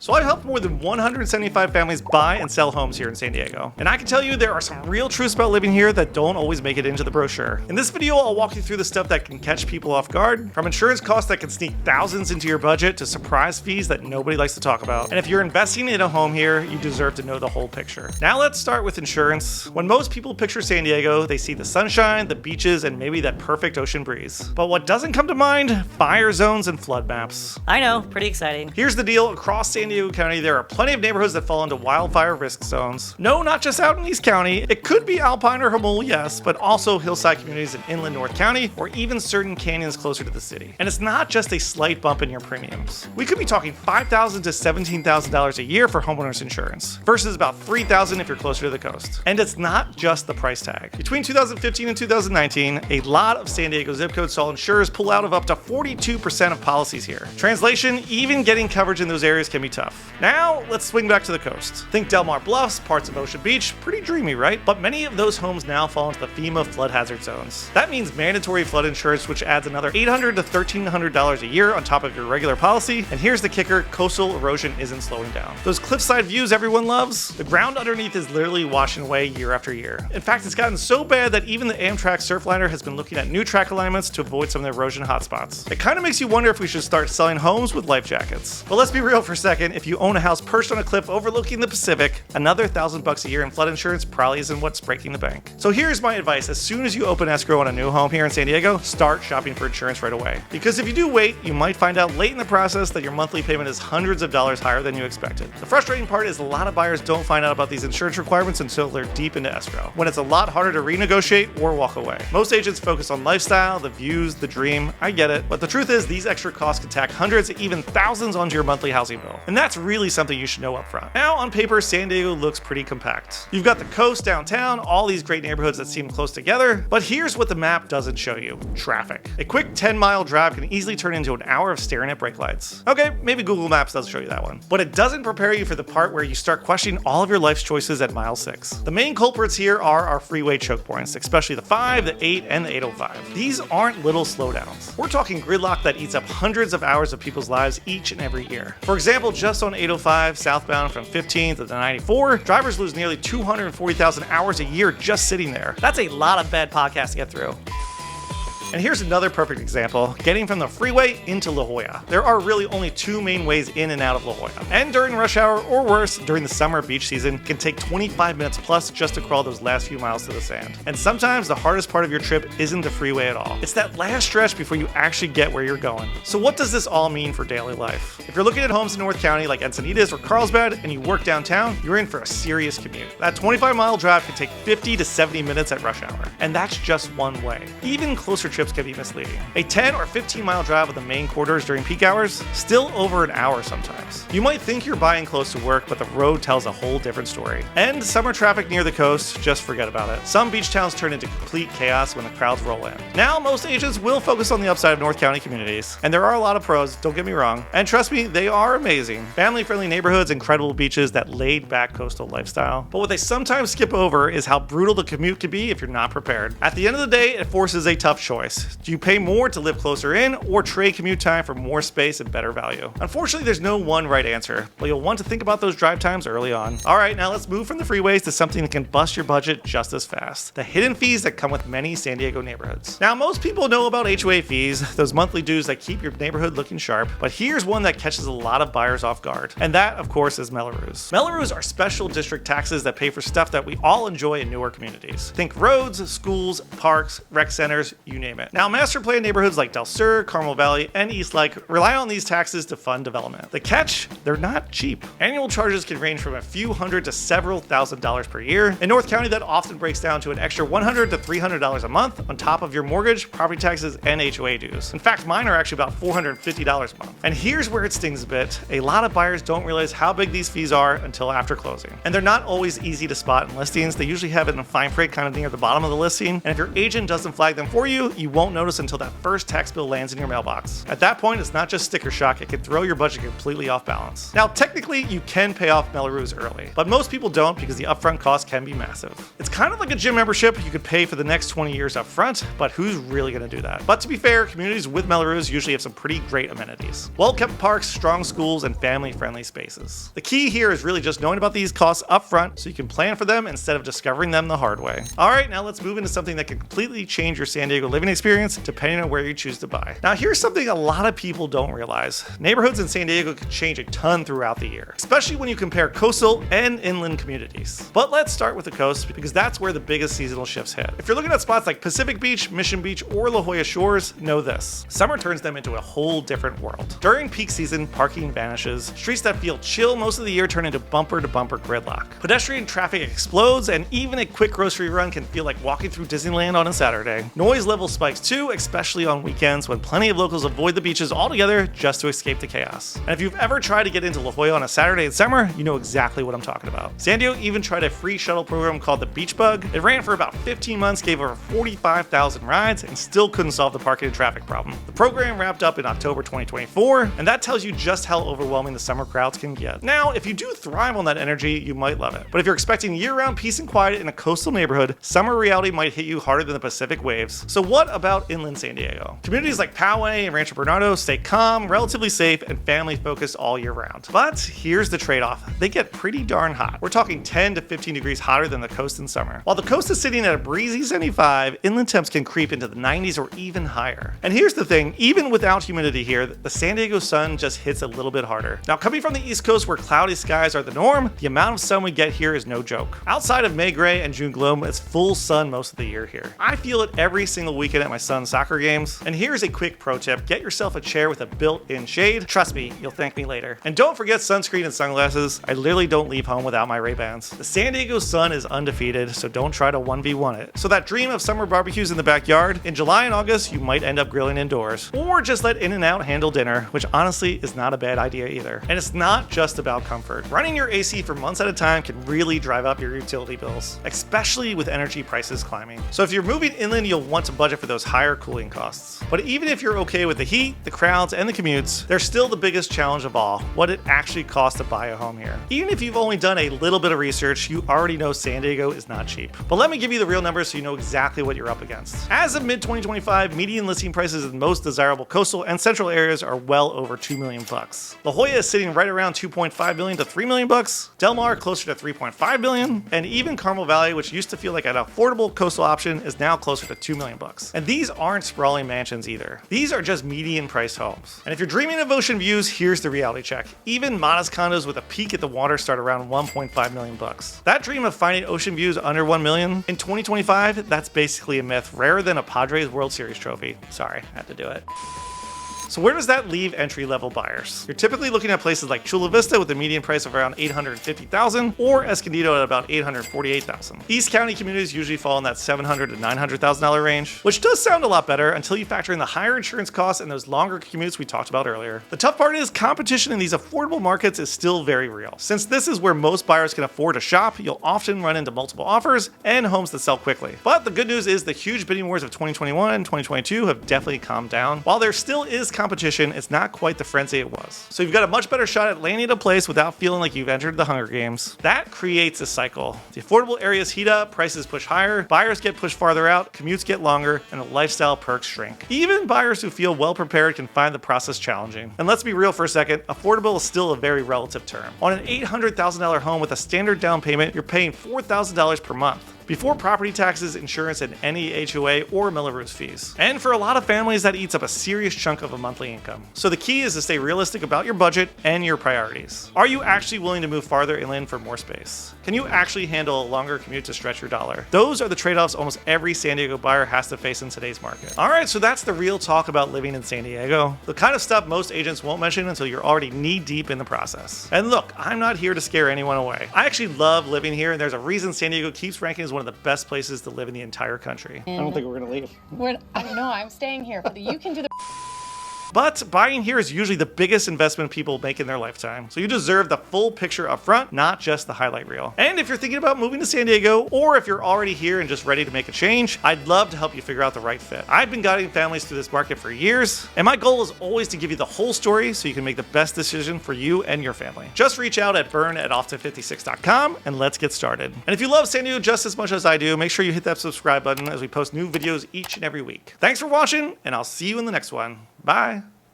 So I've helped more than 175 families buy and sell homes here in San Diego. And I can tell you there are some real truths about living here that don't always make it into the brochure. In this video, I'll walk you through the stuff that can catch people off guard, from insurance costs that can sneak thousands into your budget to surprise fees that nobody likes to talk about. And if you're investing in a home here, you deserve to know the whole picture. Now let's start with insurance. When most people picture San Diego, they see the sunshine, the beaches, and maybe that perfect ocean breeze. But what doesn't come to mind? Fire zones and flood maps. I know, pretty exciting. Here's the deal. Across San Diego County, there are plenty of neighborhoods that fall into wildfire risk zones. No, not just out in East County. It could be Alpine or Hamul, yes, but also hillside communities in inland North County, or even certain canyons closer to the city. And it's not just a slight bump in your premiums. We could be talking $5,000 to $17,000 a year for homeowners insurance, versus about $3,000 if you're closer to the coast. And it's not just the price tag. Between 2015 and 2019, a lot of San Diego zip codes saw insurers pull out of up to 42% of policies here. Translation, even getting coverage in those areas can be tough. Now, let's swing back to the coast. Think Del Mar Bluffs, parts of Ocean Beach, pretty dreamy, right? But many of those homes now fall into the FEMA flood hazard zones. That means mandatory flood insurance, which adds another $800 to $1,300 a year on top of your regular policy. And here's the kicker, coastal erosion isn't slowing down. Those cliffside views everyone loves, the ground underneath is literally washing away year after year. In fact, it's gotten so bad that even the Amtrak Surfliner has been looking at new track alignments to avoid some of the erosion hotspots. It kind of makes you wonder if we should start selling homes with life jackets. But let's be real for a second, if you own a house perched on a cliff overlooking the Pacific, another $1,000 a year in flood insurance probably isn't what's breaking the bank. So here's my advice. As soon as you open escrow on a new home here in San Diego, start shopping for insurance right away. Because if you do wait, you might find out late in the process that your monthly payment is hundreds of dollars higher than you expected. The frustrating part is a lot of buyers don't find out about these insurance requirements until they're deep into escrow, when it's a lot harder to renegotiate or walk away. Most agents focus on lifestyle, the views, the dream. I get it. But the truth is, these extra costs can tack hundreds, even thousands onto your monthly housing bill. And that's really something you should know up front. Now, on paper, San Diego looks pretty compact. You've got the coast downtown, all these great neighborhoods that seem close together, but here's what the map doesn't show you: traffic. A quick 10-mile drive can easily turn into an hour of staring at brake lights. Okay, maybe Google Maps does show you that one, but it doesn't prepare you for the part where you start questioning all of your life's choices at mile 6. The main culprits here are our freeway choke points, especially the 5, the 8, and the 805. These aren't little slowdowns. We're talking gridlock that eats up hundreds of hours of people's lives each and every year. For example, just on 805 southbound from 15th to the 94, drivers lose nearly 240,000 hours a year just sitting there. That's a lot of bad podcasts to get through. And here's another perfect example, getting from the freeway into La Jolla. There are really only 2 main ways in and out of La Jolla. And during rush hour, or worse, during the summer beach season, it can take 25 minutes plus just to crawl those last few miles to the sand. And sometimes the hardest part of your trip isn't the freeway at all. It's that last stretch before you actually get where you're going. So what does this all mean for daily life? If you're looking at homes in North County like Encinitas or Carlsbad and you work downtown, you're in for a serious commute. That 25-mile drive can take 50 to 70 minutes at rush hour. And that's just one way. Even closer trips can be misleading. A 10 or 15-mile drive of the main corridors during peak hours, still over an hour sometimes. You might think you're buying close to work, but the road tells a whole different story. And summer traffic near the coast, just forget about it. Some beach towns turn into complete chaos when the crowds roll in. Now, most agents will focus on the upside of North County communities, and there are a lot of pros, don't get me wrong. And trust me, they are amazing. Family-friendly neighborhoods, incredible beaches, that laid-back coastal lifestyle. But what they sometimes skip over is how brutal the commute can be if you're not prepared. At the end of the day, it forces a tough choice. Do you pay more to live closer in, or trade commute time for more space and better value? Unfortunately, there's no one right answer, but you'll want to think about those drive times early on. Alright, now let's move from the freeways to something that can bust your budget just as fast: the hidden fees that come with many San Diego neighborhoods. Now, most people know about HOA fees, those monthly dues that keep your neighborhood looking sharp, but here's one that catches a lot of buyers off guard, and that, of course, is Mello-Roos. Mello-Roos are special district taxes that pay for stuff that we all enjoy in newer communities. Think roads, schools, parks, rec centers, you name it. Now, master plan neighborhoods like Del Sur, Carmel Valley, and East Lake rely on these taxes to fund development. The catch? They're not cheap. Annual charges can range from a few hundred to several $1,000s per year. In North County, that often breaks down to an extra $100 to $300 a month on top of your mortgage, property taxes, and HOA dues. In fact, mine are actually about $450 a month. And here's where it stings a bit. A lot of buyers don't realize how big these fees are until after closing. And they're not always easy to spot in listings. They usually have it in fine print kind of near the bottom of the listing. And if your agent doesn't flag them for you, you you won't notice until that first tax bill lands in your mailbox. At that point, it's not just sticker shock, it can throw your budget completely off balance. Now, technically, you can pay off Mello-Roos early, but most people don't because the upfront cost can be massive. It's kind of like a gym membership you could pay for the next 20 years up front, but who's really going to do that? But to be fair, communities with Mello-Roos usually have some pretty great amenities. Well-kept parks, strong schools, and family-friendly spaces. The key here is really just knowing about these costs up front so you can plan for them instead of discovering them the hard way. Alright, now let's move into something that can completely change your San Diego living experience depending on where you choose to buy. Now here's something a lot of people don't realize. Neighborhoods in San Diego can change a ton throughout the year, especially when you compare coastal and inland communities. But let's start with the coast because that's where the biggest seasonal shifts hit. If you're looking at spots like Pacific Beach, Mission Beach, or La Jolla Shores, know this. Summer turns them into a whole different world. During peak season, parking vanishes. Streets that feel chill most of the year turn into bumper-to-bumper gridlock. Pedestrian traffic explodes, and even a quick grocery run can feel like walking through Disneyland on a Saturday. Noise level spikes too, especially on weekends when plenty of locals avoid the beaches altogether just to escape the chaos. And if you've ever tried to get into La Jolla on a Saturday in summer, you know exactly what I'm talking about. San Diego even tried a free shuttle program called the Beach Bug. It ran for about 15 months, gave over 45,000 rides, and still couldn't solve the parking and traffic problem. The program wrapped up in October 2024, and that tells you just how overwhelming the summer crowds can get. Now, if you do thrive on that energy, you might love it. But if you're expecting year-round peace and quiet in a coastal neighborhood, summer reality might hit you harder than the Pacific waves. So what about inland San Diego? Communities like Poway and Rancho Bernardo stay calm, relatively safe, and family-focused all year round. But here's the trade-off. They get pretty darn hot. We're talking 10 to 15 degrees hotter than the coast in summer. While the coast is sitting at a breezy 75, inland temps can creep into the 90s or even higher. And here's the thing, even without humidity here, the San Diego sun just hits a little bit harder. Now, coming from the East Coast where cloudy skies are the norm, the amount of sun we get here is no joke. Outside of May Gray and June Gloom, it's full sun most of the year here. I feel it every single weekend at my son's soccer games. And here's a quick pro tip, get yourself a chair with a built-in shade. Trust me, you'll thank me later. And don't forget sunscreen and sunglasses. I literally don't leave home without my Ray-Bans. The San Diego sun is undefeated, so don't try to 1v1 it. So that dream of summer barbecues in the backyard, in July and August, you might end up grilling indoors. Or just let In-N-Out handle dinner, which honestly is not a bad idea either. And it's not just about comfort. Running your AC for months at a time can really drive up your utility bills, especially with energy prices climbing. So if you're moving inland, you'll want to budget for those higher cooling costs. But even if you're okay with the heat, the crowds, and the commutes, there's still the biggest challenge of all, what it actually costs to buy a home here. Even if you've only done a little bit of research, you already know San Diego is not cheap. But let me give you the real numbers so you know exactly what you're up against. As of mid-2025, median listing prices in most desirable coastal and central areas are well over $2 million bucks. La Jolla is sitting right around $2.5 million to $3 million bucks. Del Mar closer to $3.5 million, and even Carmel Valley, which used to feel like an affordable coastal option, is now closer to $2 million bucks. And these aren't sprawling mansions either. These are just median priced homes. And if you're dreaming of ocean views, here's the reality check. Even modest condos with a peak at the water start around $1.5 million bucks. That dream of finding ocean views under $1 million in 2025, that's basically a myth, rarer than a Padres World Series trophy. Sorry, had to do it. So where does that leave entry-level buyers? You're typically looking at places like Chula Vista with a median price of around $850,000 or Escondido at about $848,000. East County communities usually fall in that $700,000 to $900,000 range, which does sound a lot better until you factor in the higher insurance costs and those longer commutes we talked about earlier. The tough part is competition in these affordable markets is still very real. Since this is where most buyers can afford to shop, you'll often run into multiple offers and homes that sell quickly. But the good news is the huge bidding wars of 2021 and 2022 have definitely calmed down. While there still is competition, it's not quite the frenzy it was. So you've got a much better shot at landing a place without feeling like you've entered the Hunger Games. That creates a cycle. The affordable areas heat up, prices push higher, buyers get pushed farther out, commutes get longer, and the lifestyle perks shrink. Even buyers who feel well prepared can find the process challenging. And let's be real for a second, affordable is still a very relative term. On an $800,000 home with a standard down payment, you're paying $4,000 per month, before property taxes, insurance, and any HOA or Mello-Roos fees. And for a lot of families, that eats up a serious chunk of a monthly income. So the key is to stay realistic about your budget and your priorities. Are you actually willing to move farther inland for more space? Can you actually handle a longer commute to stretch your dollar? Those are the trade-offs almost every San Diego buyer has to face in today's market. All right, so that's the real talk about living in San Diego. The kind of stuff most agents won't mention until you're already knee-deep in the process. And look, I'm not here to scare anyone away. I actually love living here, and there's a reason San Diego keeps ranking as one of the best places to live in the entire country. I don't think we're gonna leave. No, I'm staying here. You can do the But buying here is usually the biggest investment people make in their lifetime, so you deserve the full picture up front, not just the highlight reel. And if you're thinking about moving to San Diego, or if you're already here and just ready to make a change, I'd love to help you figure out the right fit. I've been guiding families through this market for years, and my goal is always to give you the whole story so you can make the best decision for you and your family. Just reach out at bern@often56.com and let's get started. And if you love San Diego just as much as I do, make sure you hit that subscribe button as we post new videos each and every week. Thanks for watching, and I'll see you in the next one. Bye.